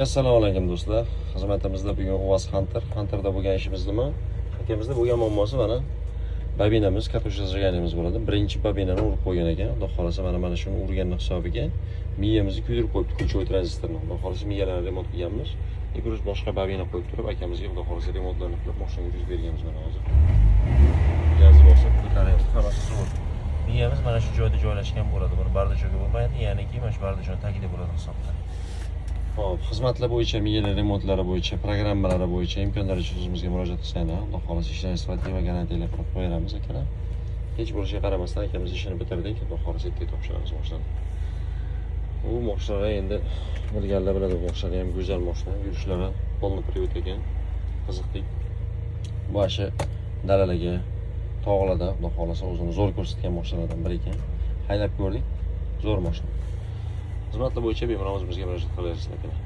Assalomu alaykum do'stlar. Xizmatimizda bugun UAZ Hunter'da bo'lgan ishimiz nima? Akamizda bo'lgan muammosi mana bobinamiz, katusha zajganimiz bo'ladi. Birinchi bobinani urib qo'ygan ekan. Xudo xolasa mana shuni urganning hisobiga miyamizni kuydirib qo'yibdi, ключевой tranzistorni. Xudo xolasa miyalarni remont qilganmiz. Ikkinchi boshqa bobina qo'yib turib akamizga xudo xolasa remontlarni qilib mashinaga yuz berganmiz mana hozir. Gazi bosib, qaramayapti, hammasi zo'r. Miyamiz mana shu joyda joylashgan bo'ladi. Bir bardacho'ga bo'lmaydi, ya'niki mana shu bardachoni tagida bo'ladi hisobda. Hop, xizmatlar bo'yicha, miyalar remontlari bo'yicha, programmalari bo'yicha imkonlaricha o'zimizga murojaat qilsanglar, Xudo xolasa ishlarni sifatli va garantiyalar qilib qo'yamiz akalar. Hech bo'lishiga qaramasdan akamiz ishini bitirdik, Xudo xolasa ertaga topshiramiz mashina. U mashina endi bilganlar biladi, bu mashina ham go'zal mashina, yurishlari polni привод ekan. Qiziqdik. Boshi dalalarga, tog'larda, Xudo xolasa o'zini zo'r ko'rsatgan mashinalardan biri ekan. Haydab ko'rdik, zo'r mashina. Xizmatlar bo'yicha bemalol o'zimizga murojaat qilaverasizlar akalar.